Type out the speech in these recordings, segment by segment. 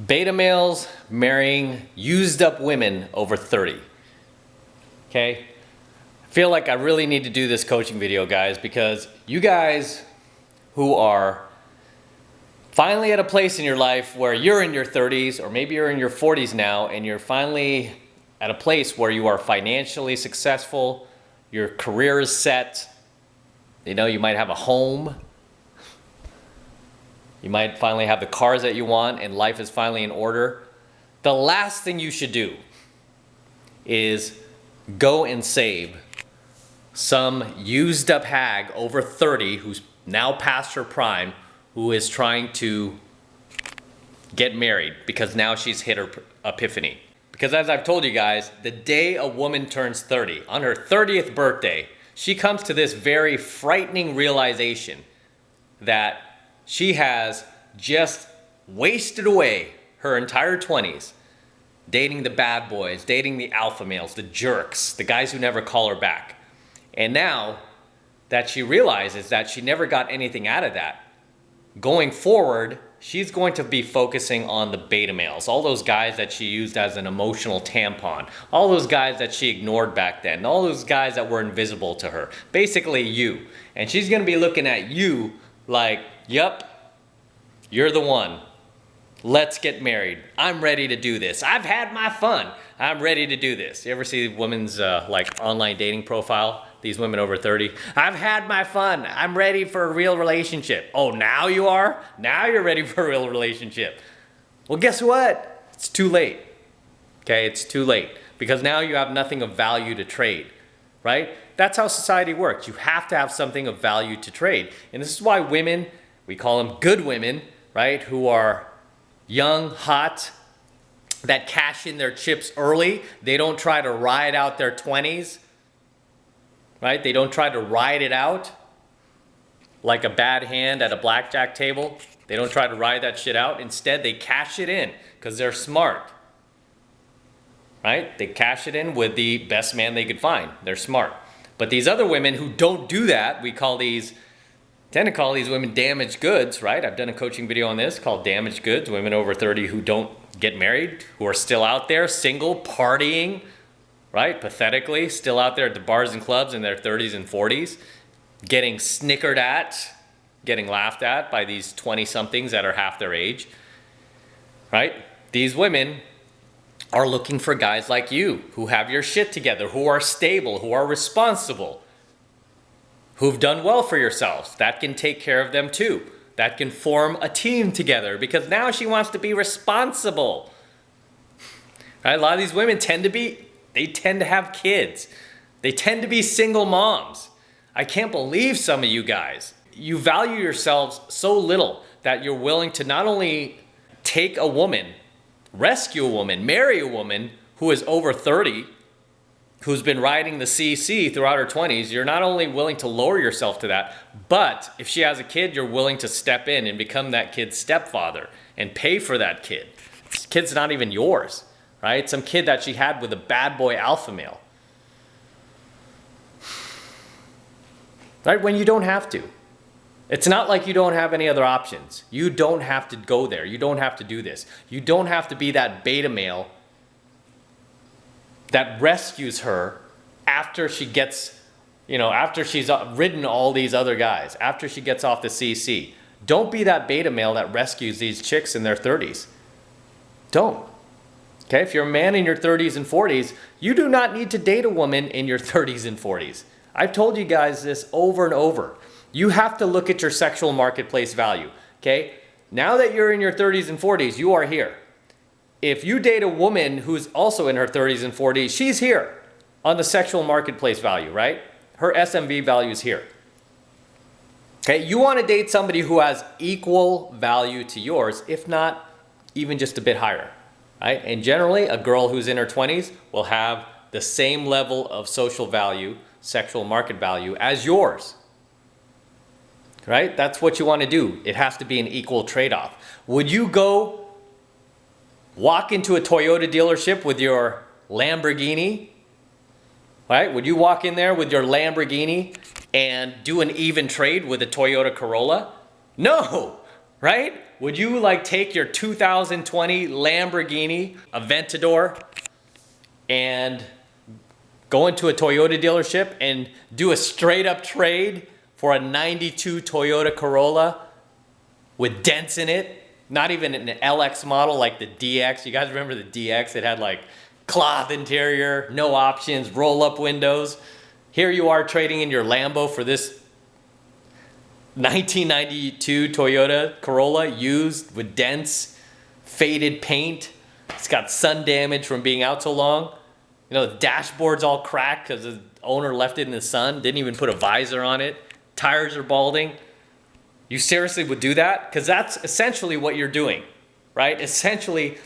Beta males marrying used up women over 30. Okay? I feel like I really need to do this coaching video, guys, because you guys who are finally at a place in your life where you're in your 30s, or maybe you're in your 40s now, and you're finally at a place where you are financially successful, your career is set, you know, you might have a home, you might finally have the cars that you want, and life is finally in order. The last thing you should do is go and save some used up hag over 30 who's now past her prime, who is trying to get married because now she's hit her epiphany. Because as I've told you guys, the day a woman turns 30, on her 30th birthday, she comes to this very frightening realization that she has just wasted away her entire 20s dating the bad boys, dating the alpha males, the jerks, the guys who never call her back. And now that she realizes that she never got anything out of that, going forward, she's going to be focusing on the beta males, all those guys that she used as an emotional tampon, all those guys that she ignored back then, all those guys that were invisible to her, basically you. And she's gonna be looking at you like, yup, you're the one. Let's get married. I'm ready to do this. I've had my fun. I'm ready to do this. You ever see women's like online dating profile? These women over 30. I've had my fun. I'm ready for a real relationship. Oh, now you are? Now you're ready for a real relationship. Well, guess what? It's too late. Okay, it's too late. Because now you have nothing of value to trade, right? That's how society works. You have to have something of value to trade. And this is why women, we call them good women, right? Who are young, hot, that cash in their chips early. They don't try to ride out their 20s, right? They don't try to ride it out like a bad hand at a blackjack table. They don't try to ride that shit out. Instead, they cash it in because they're smart, right? They cash it in with the best man they could find. They're smart. But these other women who don't do that, we tend to call these women damaged goods, right? I've done a coaching video on this called Damaged Goods, women over 30 who don't get married, who are still out there, single, partying, right? Pathetically, still out there at the bars and clubs in their 30s and 40s, getting snickered at, getting laughed at by these 20-somethings that are half their age, right? These women are looking for guys like you who have your shit together, who are stable, who are responsible, who've done well for yourselves. That can take care of them too. That can form a team together because now she wants to be responsible. Right? A lot of these women tend to have kids. They tend to be single moms. I can't believe some of you guys. You value yourselves so little that you're willing to not only take a woman, rescue a woman, marry a woman who is over 30, who's been riding the CC throughout her 20s, you're not only willing to lower yourself to that, but if she has a kid, you're willing to step in and become that kid's stepfather and pay for that kid. This kid's not even yours, right? Some kid that she had with a bad boy alpha male. Right? When you don't have to. It's not like you don't have any other options. You don't have to go there. You don't have to do this. You don't have to be that beta male that rescues her after she gets, after she's ridden all these other guys, after she gets off the CC. Don't be that beta male that rescues these chicks in their 30s. Don't. Okay, if you're a man in your 30s and 40s, you do not need to date a woman in your 30s and 40s. I've told you guys this over and over. You have to look at your sexual marketplace value, okay? Now that you're in your 30s and 40s, you are here. If you date a woman who's also in her 30s and 40s, she's here on the sexual marketplace value, right? Her SMV value is here. Okay, you want to date somebody who has equal value to yours, if not even just a bit higher, right? And generally, a girl who's in her 20s will have the same level of social value, sexual market value as yours, right? That's what you want to do. It has to be an equal trade-off. Would you go walk into a Toyota dealership with your Lamborghini, right? Would you walk in there with your Lamborghini and do an even trade with a Toyota Corolla? No, right? Would you like take your 2020 Lamborghini Aventador and go into a Toyota dealership and do a straight up trade for a 92 Toyota Corolla with dents in it? Not even an LX model like the DX. You guys remember the DX? It had like cloth interior, no options, roll up windows. Here you are trading in your Lambo for this 1992 Toyota Corolla used with dents, faded paint. It's got sun damage from being out so long. You know, the dashboard's all cracked because the owner left it in the sun, didn't even put a visor on it. Tires are balding. You seriously would do that? Because that's essentially what you're doing, right? Essentially,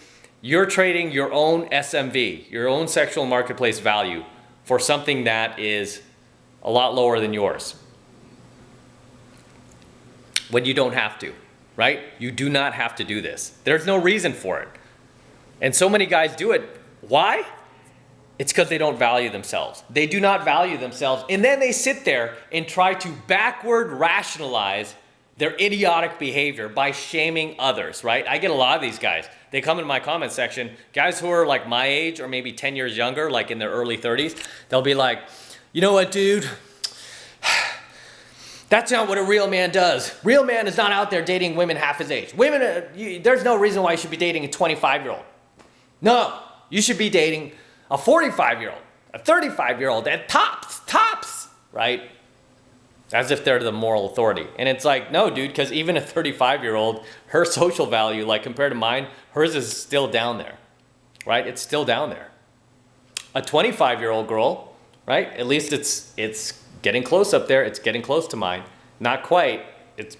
you're trading your own SMV, your own sexual marketplace value, for something that is a lot lower than yours. When you don't have to, right? You do not have to do this. There's no reason for it. And so many guys do it. Why? It's because they don't value themselves. They do not value themselves. And then they sit there and try to backward rationalize their idiotic behavior by shaming others, right? I get a lot of these guys. They come in my comment section, guys who are like my age or maybe 10 years younger, like in their early 30s. They'll be like, you know what, dude? That's not what a real man does. Real man is not out there dating women half his age. Women, there's no reason why you should be dating a 25-year-old. No, you should be dating a 45-year-old, a 35-year-old, and tops, right? As if they're the moral authority. And it's like, no, dude, because even a 35-year-old, her social value, like compared to mine, hers is still down there, right? It's still down there. A 25-year-old girl, right? At least it's getting close up there. It's getting close to mine. Not quite,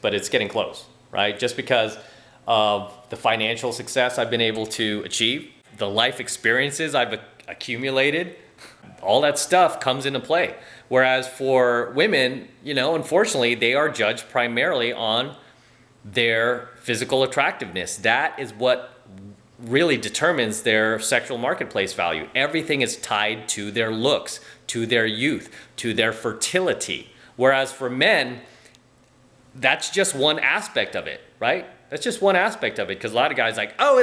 but it's getting close, right? Just because of the financial success I've been able to achieve, the life experiences I've accumulated, all that stuff comes into play. Whereas for women, you know, unfortunately, they are judged primarily on their physical attractiveness. That is what really determines their sexual marketplace value. Everything is tied to their looks, to their youth, to their fertility. Whereas for men, that's just one aspect of it, right? That's just one aspect of it, because a lot of guys like, oh,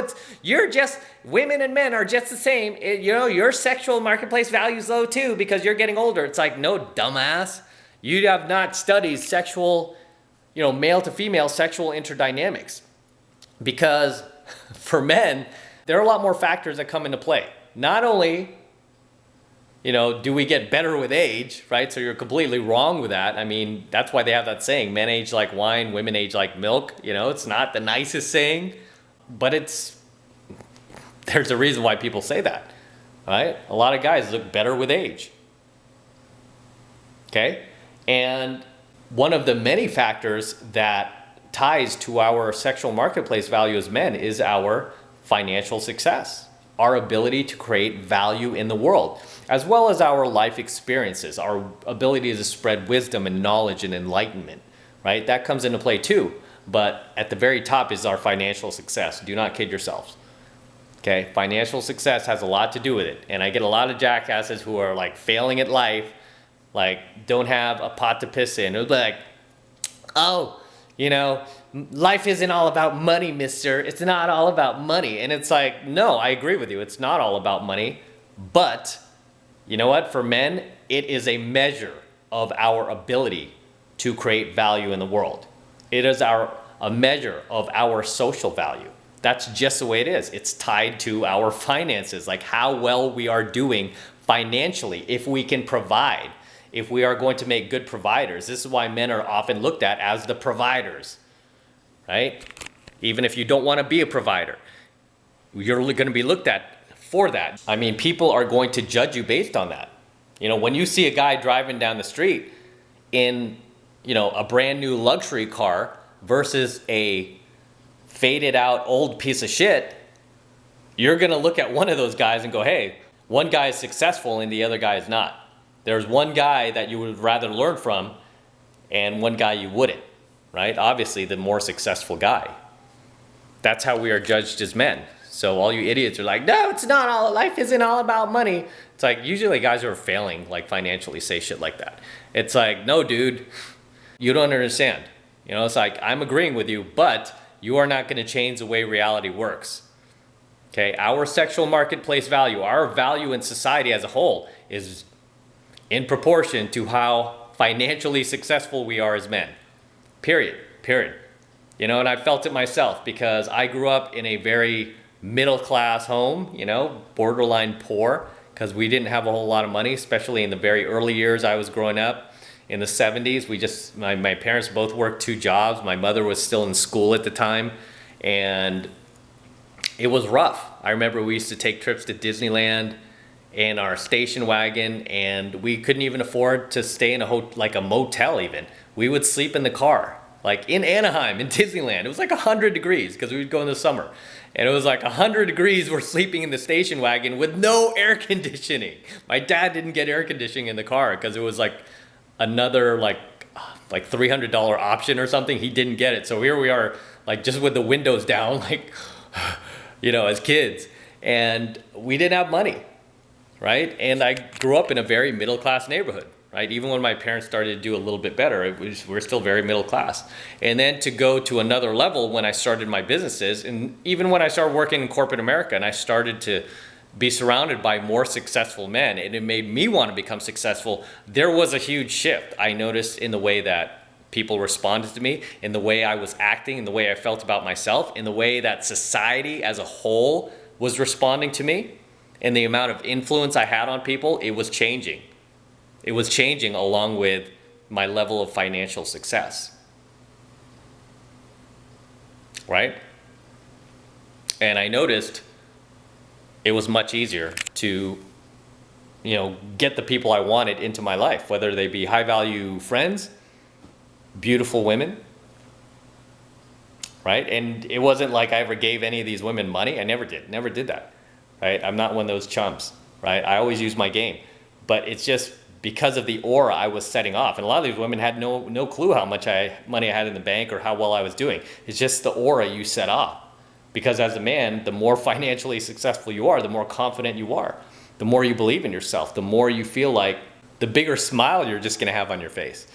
women and men are just the same. You know, your sexual marketplace value is low too because you're getting older. It's like, no, dumbass. You have not studied sexual, you know, male to female sexual interdynamics. Because for men, there are a lot more factors that come into play. Not only, you know, do we get better with age, right? So you're completely wrong with that. I mean, that's why they have that saying, men age like wine, women age like milk. You know, it's not the nicest saying, but there's a reason why people say that, right? A lot of guys look better with age, okay? And one of the many factors that ties to our sexual marketplace value as men is our financial success, our ability to create value in the world, as well as our life experiences, our ability to spread wisdom and knowledge and enlightenment, right? That comes into play too. But at the very top is our financial success. Do not kid yourselves. Okay, financial success has a lot to do with it. And I get a lot of jackasses who are like failing at life, like don't have a pot to piss in. They're like, oh, you know, life isn't all about money, mister. It's not all about money. And it's like, no, I agree with you. It's not all about money. But you know what? For men, it is a measure of our ability to create value in the world. It is a measure of our social value. That's just the way it is. It's tied to our finances, like how well we are doing financially, if we can provide, if we are going to make good providers. This is why men are often looked at as the providers, right? Even if you don't want to be a provider, you're going to be looked at for that. I mean, people are going to judge you based on that. You know, when you see a guy driving down the street in, you know, a brand new luxury car versus a faded out old piece of shit, you're going to look at one of those guys and go, hey, one guy is successful and the other guy is not. There's one guy that you would rather learn from and one guy you wouldn't, right? Obviously, the more successful guy. That's how we are judged as men. So all you idiots are like, no, it's not all, life isn't all about money. It's like, usually guys who are failing, like financially, say shit like that. It's like, no, dude, you don't understand. You know, it's like, I'm agreeing with you, but you are not going to change the way reality works. Okay, our sexual marketplace value, our value in society as a whole is in proportion to how financially successful we are as men. Period. You know, and I felt it myself because I grew up in a very middle class home, you know, borderline poor, because we didn't have a whole lot of money, especially in the very early years I was growing up. In the 70s, my parents both worked 2 jobs. My mother was still in school at the time, and it was rough. I remember we used to take trips to Disneyland in our station wagon, and we couldn't even afford to stay in a motel even. We would sleep in the car, like in Anaheim, in Disneyland. It was like 100 degrees because we would go in the summer. And it was like 100 degrees, we're sleeping in the station wagon with no air conditioning. My dad didn't get air conditioning in the car because it was like another like $300 option or something. He didn't get it. So here we are, like just with the windows down, like, you know, as kids. And we didn't have money, right? And I grew up in a very middle class neighborhood, right? Even when my parents started to do a little bit better, we're still very middle class. And then to go to another level when I started my businesses, and even when I started working in corporate America and I started to be surrounded by more successful men, and it made me want to become successful, there was a huge shift I noticed in the way that people responded to me, in the way I was acting, in the way I felt about myself, in the way that society as a whole was responding to me, and the amount of influence I had on people. It was changing. It was changing along with my level of financial success, right? And I noticed it was much easier to, you know, get the people I wanted into my life, whether they be high value friends, beautiful women, right? And it wasn't like I ever gave any of these women money. I never did that, right? I'm not one of those chumps, right? I always use my game, but it's just because of the aura I was setting off. And a lot of these women had no clue how much money I had in the bank or how well I was doing. It's just the aura you set off. Because as a man, the more financially successful you are, the more confident you are, the more you believe in yourself, the more you feel like, the bigger smile you're just gonna have on your face,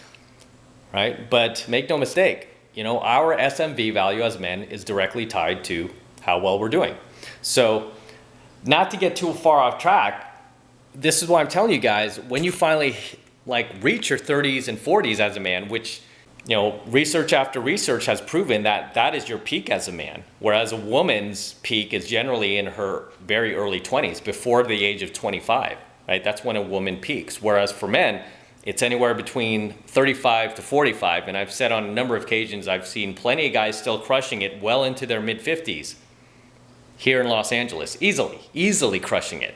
right? But make no mistake, you know, our SMV value as men is directly tied to how well we're doing. So not to get too far off track, this is why I'm telling you guys, when you finally like reach your 30s and 40s as a man, which, you know, research after research has proven that that is your peak as a man, whereas a woman's peak is generally in her very early 20s, before the age of 25, right? That's when a woman peaks. Whereas for men, it's anywhere between 35 to 45. And I've said on a number of occasions, I've seen plenty of guys still crushing it well into their mid 50s here in Los Angeles, easily crushing it.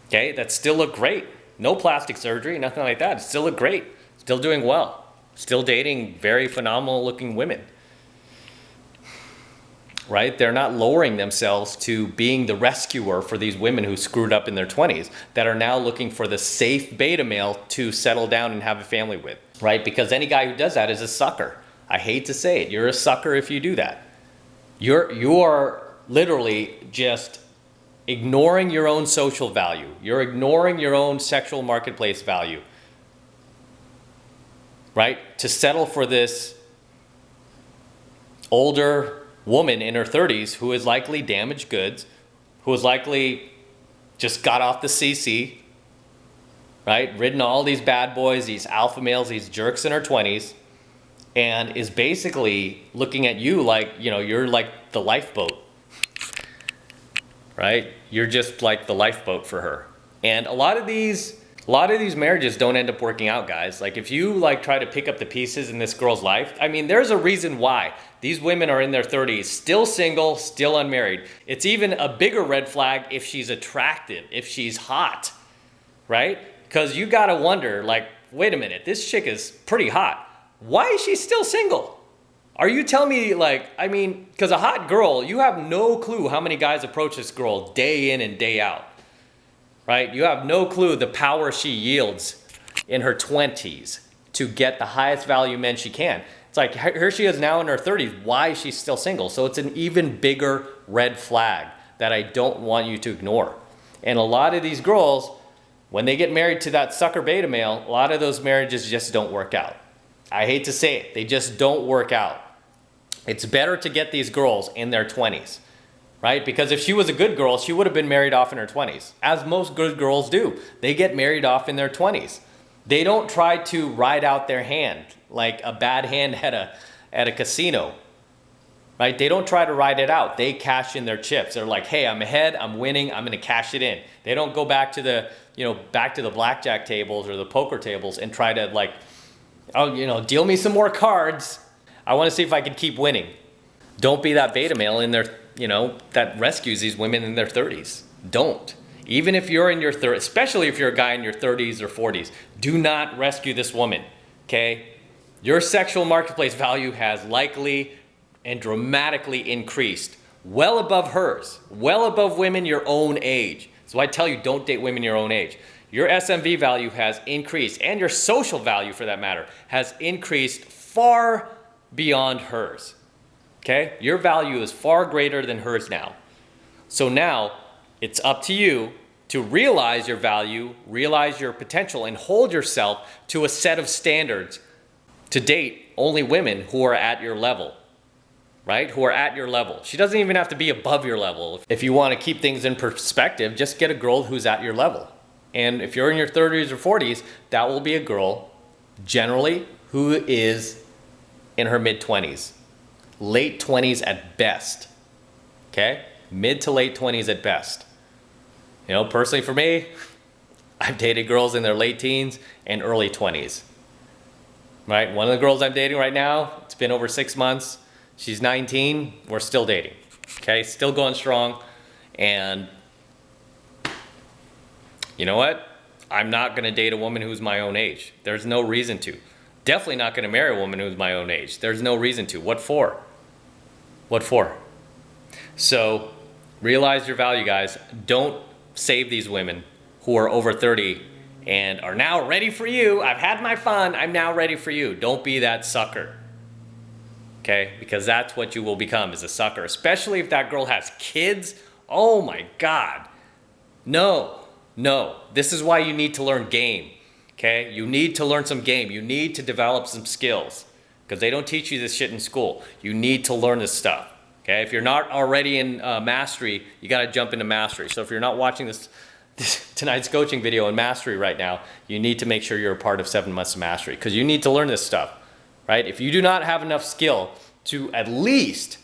Okay, that still look great. No plastic surgery, nothing like that. It still look great, still doing well. Still dating very phenomenal looking women, right? They're not lowering themselves to being the rescuer for these women who screwed up in their 20s that are now looking for the safe beta male to settle down and have a family with, right? Because any guy who does that is a sucker. I hate to say it. You're a sucker if you do that. You are literally just ignoring your own social value. You're ignoring your own sexual marketplace value, right? To settle for this older woman in her 30s who is likely damaged goods, who is likely just got off the CC, right? Ridden all these bad boys, these alpha males, these jerks in her 20s, and is basically looking at you like, you know, you're like the lifeboat, right? You're just like the lifeboat for her. And a lot of these marriages don't end up working out, guys. Like if you like try to pick up the pieces in this girl's life, I mean, there's a reason why these women are in their 30s, still single, still unmarried. It's even a bigger red flag if she's attractive, if she's hot, right? Because you gotta wonder, like, wait a minute, this chick is pretty hot. Why is she still single? Are you telling me, like, I mean, because a hot girl, you have no clue how many guys approach this girl day in and day out. Right? You have no clue the power she yields in her 20s to get the highest value men she can. It's like, here she is now in her 30s. Why is she still single? So it's an even bigger red flag that I don't want you to ignore. And a lot of these girls, when they get married to that sucker beta male, a lot of those marriages just don't work out. I hate to say it, they just don't work out. It's better to get these girls in their 20s, right? Because if she was a good girl, she would have been married off in her 20s, as most good girls do. They get married off in their 20s. They don't try to ride out their hand like a bad hand at a casino, right? They don't try to ride it out. They cash in their chips. They're like, hey, I'm ahead, I'm winning, I'm gonna cash it in. They don't go back to the, back to the blackjack tables or the poker tables and try to like, oh, deal me some more cards. I wanna see if I can keep winning. Don't be that beta male in their, that rescues these women in their 30s. Don't. Even if you're in your 30s, especially if you're a guy in your 30s or 40s, do not rescue this woman, okay? Your sexual marketplace value has likely and dramatically increased, well above hers, well above women your own age. So I tell you, don't date women your own age. Your SMV value has increased, and your social value for that matter, has increased far beyond hers, okay? Your value is far greater than hers now. So now, it's up to you to realize your value, realize your potential, and hold yourself to a set of standards to date only women who are at your level, right? Who are at your level. She doesn't even have to be above your level. If you want to keep things in perspective, just get a girl who's at your level. And if you're in your 30s or 40s, that will be a girl generally who is in her mid-20s, late 20s at best, okay? Mid to late 20s at best. Personally for me, I've dated girls in their late teens and early 20s, right? One of the girls I'm dating right now, it's been over 6 months. She's 19, we're still dating, okay? Still going strong. And you know what? I'm not gonna date a woman who's my own age. There's no reason to. Definitely not gonna marry a woman who's my own age. There's no reason to. What for? What for? So realize your value, guys. Don't save these women who are over 30 and are now ready for you. I've had my fun, I'm now ready for you. Don't be that sucker, okay? Because that's what you will become, is a sucker, especially if that girl has kids. Oh my God. No, this is why you need to learn game, okay? You need to learn some game. You need to develop some skills because they don't teach you this shit in school. You need to learn this stuff. Okay, if you're not already in mastery, you got to jump into mastery. So if you're not watching this tonight's coaching video in mastery right now, you need to make sure you're a part of 7 months of mastery because you need to learn this stuff, right? If you do not have enough skill to at least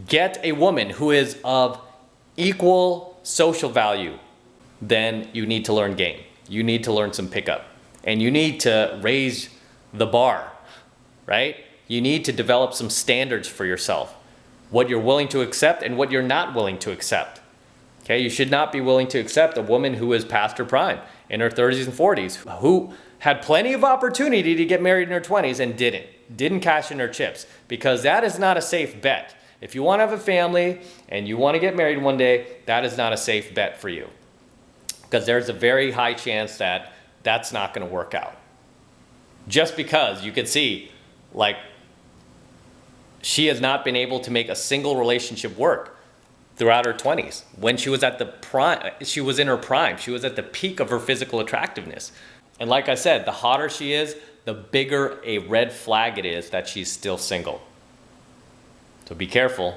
get a woman who is of equal social value, then you need to learn game. You need to learn some pickup, and you need to raise the bar, right? You need to develop some standards for yourself. What you're willing to accept and what you're not willing to accept. Okay, you should not be willing to accept a woman who is past her prime, in her 30s and 40s, who had plenty of opportunity to get married in her 20s and didn't cash in her chips, because that is not a safe bet. If you want to have a family and you want to get married one day, that is not a safe bet for you, because there's a very high chance that that's not going to work out. Just because you could see, like, she has not been able to make a single relationship work throughout her 20s. When she was at the prime, she was in her prime. She was at the peak of her physical attractiveness. And like I said, the hotter she is, the bigger a red flag it is that she's still single. So be careful,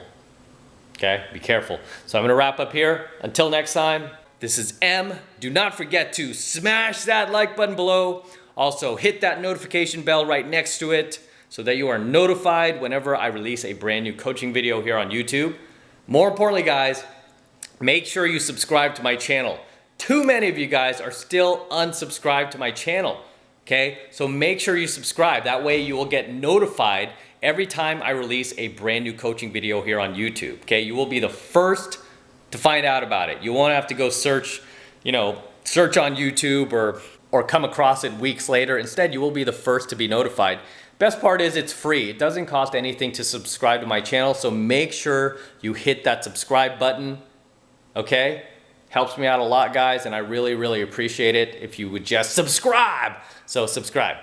okay? Be careful. So I'm gonna wrap up here. Until next time, this is M. Do not forget to smash that like button below. Also, hit that notification bell right next to it, so that you are notified whenever I release a brand new coaching video here on YouTube. More importantly, guys, make sure you subscribe to my channel. Too many of you guys are still unsubscribed to my channel, okay? So make sure you subscribe. That way you will get notified every time I release a brand new coaching video here on YouTube, okay? You will be the first to find out about it. You won't have to go search on YouTube or come across it weeks later. Instead, you will be the first to be notified. Best part is it's free. It doesn't cost anything to subscribe to my channel, so make sure you hit that subscribe button, okay? Helps me out a lot, guys, and I really, really appreciate it if you would just subscribe. So subscribe,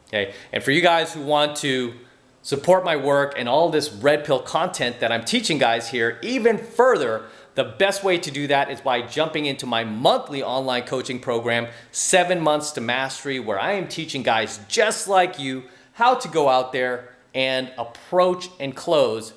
okay? And for you guys who want to support my work and all this red pill content that I'm teaching guys here even further, the best way to do that is by jumping into my monthly online coaching program, 7 Months to Mastery, where I am teaching guys just like you how to go out there and approach and close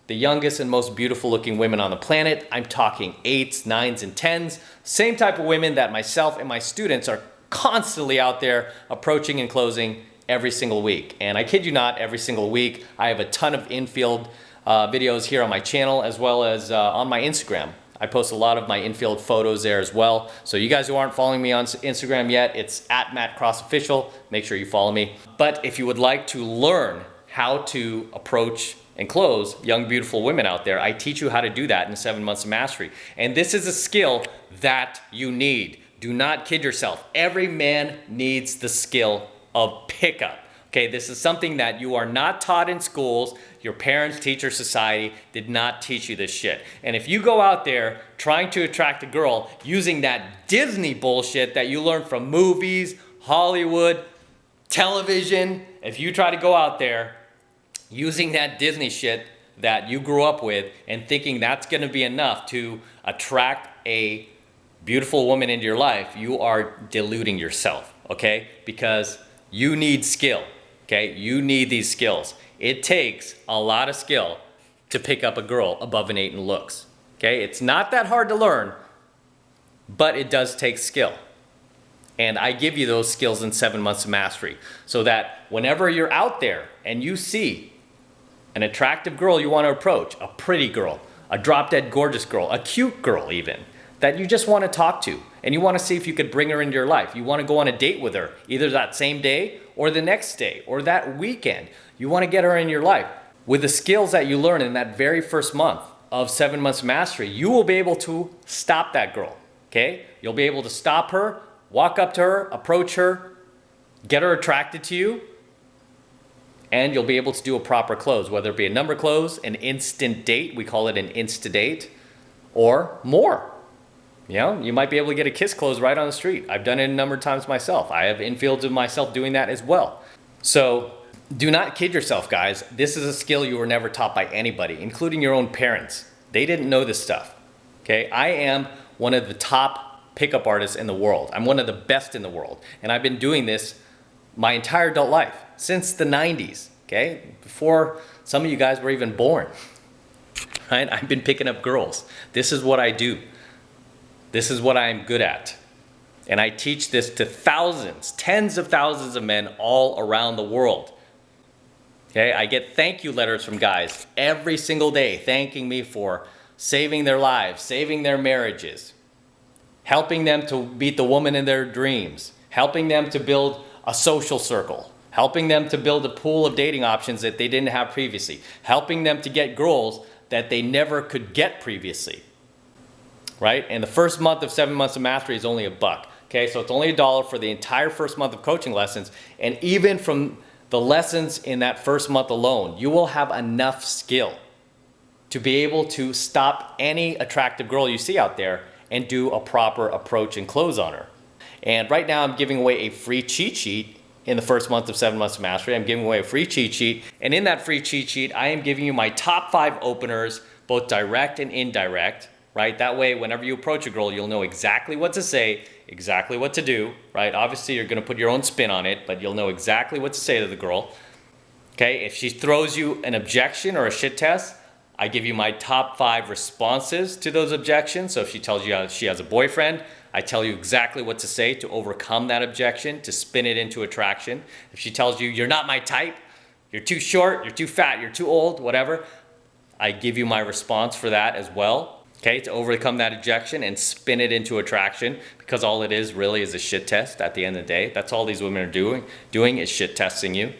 the youngest and most beautiful looking women on the planet. I'm talking 8s, 9s, and 10s. Same type of women that myself and my students are constantly out there approaching and closing every single week. And I kid you not, every single week I have a ton of infield videos here on my channel, as well as on my Instagram. I post a lot of my infield photos there as well. So you guys who aren't following me on Instagram yet, it's @MattCrossOfficial. Make sure you follow me. But if you would like to learn how to approach and close young, beautiful women out there, I teach you how to do that in 7 months of mastery. And this is a skill that you need. Do not kid yourself. Every man needs the skill of pickup. Okay, this is something that you are not taught in schools. Your parents, teacher, society did not teach you this shit. And if you go out there trying to attract a girl using that Disney bullshit that you learn from movies, Hollywood, television, if you try to go out there using that Disney shit that you grew up with and thinking that's gonna be enough to attract a beautiful woman into your life, you are deluding yourself, okay? Because you need skill, okay? You need these skills. It takes a lot of skill to pick up a girl above an 8 in looks, okay? It's not that hard to learn, but it does take skill. And I give you those skills in 7 months of mastery so that whenever you're out there and you see an attractive girl you want to approach, a pretty girl, a drop-dead gorgeous girl, a cute girl even, that you just want to talk to and you want to see if you could bring her into your life. You want to go on a date with her, either that same day or the next day or that weekend. You want to get her in your life. With the skills that you learn in that very first month of 7 months of mastery, you will be able to stop that girl, okay? You'll be able to stop her, walk up to her, approach her, get her attracted to you, and you'll be able to do a proper close, whether it be a number close, an instant date, we call it an insta-date, or more. You know, you might be able to get a kiss close right on the street. I've done it a number of times myself. I have infields of myself doing that as well. So do not kid yourself, guys. This is a skill you were never taught by anybody, including your own parents. They didn't know this stuff, okay? I am one of the top pickup artists in the world. I'm one of the best in the world. And I've been doing this my entire adult life, since the 90s, okay? Before some of you guys were even born, right? I've been picking up girls. This is what I do. This is what I'm good at. And I teach this to thousands, tens of thousands of men all around the world. Okay, I get thank you letters from guys every single day thanking me for saving their lives, saving their marriages, helping them to meet the woman in their dreams, helping them to build a social circle, helping them to build a pool of dating options that they didn't have previously, helping them to get girls that they never could get previously, right? And the first month of 7 months of mastery is only $1, okay? So it's only $1 for the entire first month of coaching lessons. And even from the lessons in that first month alone, you will have enough skill to be able to stop any attractive girl you see out there and do a proper approach and close on her. And right now I'm giving away a free cheat sheet in the first month of 7 months of mastery. I'm giving away a free cheat sheet. And in that free cheat sheet, I am giving you my top 5 openers, both direct and indirect, right? That way, whenever you approach a girl, you'll know exactly what to say, exactly what to do, right? Obviously, you're gonna put your own spin on it, but you'll know exactly what to say to the girl. Okay, if she throws you an objection or a shit test, I give you my top 5 responses to those objections. So if she tells you she has a boyfriend, I tell you exactly what to say to overcome that objection, to spin it into attraction. If she tells you, you're not my type, you're too short, you're too fat, you're too old, whatever, I give you my response for that as well, okay, to overcome that objection and spin it into attraction, because all it is really is a shit test at the end of the day. That's all these women are doing is shit testing you.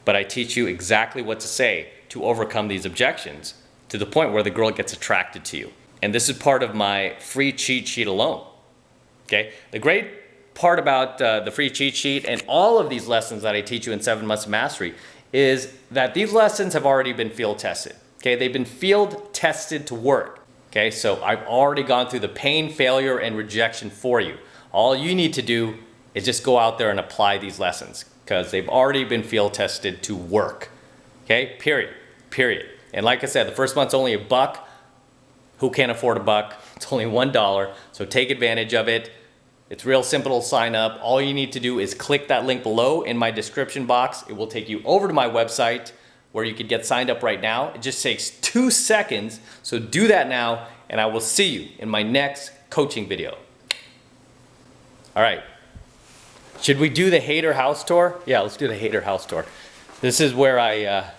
But I teach you exactly what to say to overcome these objections to the point where the girl gets attracted to you. And this is part of my free cheat sheet alone. Okay, the great part about the free cheat sheet and all of these lessons that I teach you in 7 months of mastery is that these lessons have already been field tested. Okay, they've been field tested to work. Okay, so I've already gone through the pain, failure, and rejection for you. All you need to do is just go out there and apply these lessons because they've already been field tested to work. Okay, period. And like I said, the first month's only $1. Who can't afford $1? It's only $1, so take advantage of it. It's real simple to sign up. All you need to do is click that link below in my description box. It will take you over to my website, where you could get signed up right now. It just takes 2 seconds. So do that now, and I will see you in my next coaching video. All right. Should we do the hater house tour? Yeah, let's do the hater house tour. This is where I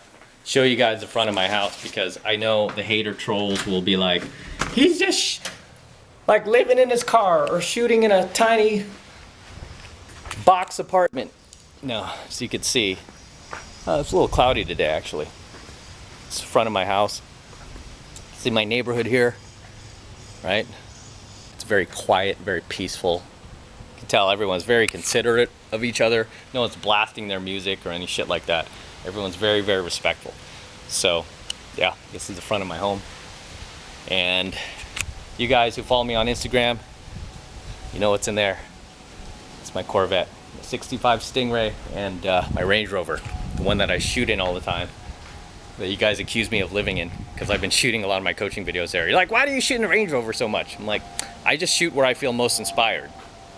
show you guys the front of my house, because I know the hater trolls will be like, he's just like living in his car or shooting in a tiny box apartment. No, so you can see, it's a little cloudy today actually. It's the front of my house. See my neighborhood here, right? It's very quiet, very peaceful. You can tell everyone's very considerate of each other. No one's blasting their music or any shit like that. Everyone's very, very respectful. So, yeah, this is the front of my home. And you guys who follow me on Instagram, you know what's in there. It's my Corvette, the 65 Stingray, and my Range Rover, the one that I shoot in all the time, that you guys accuse me of living in, because I've been shooting a lot of my coaching videos there. You're like, why do you shoot in the Range Rover so much? I'm like, I just shoot where I feel most inspired,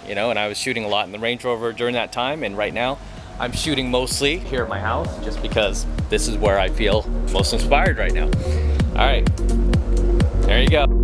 you know, and I was shooting a lot in the Range Rover during that time, and right now I'm shooting mostly here at my house just because this is where I feel most inspired right now. All right, there you go.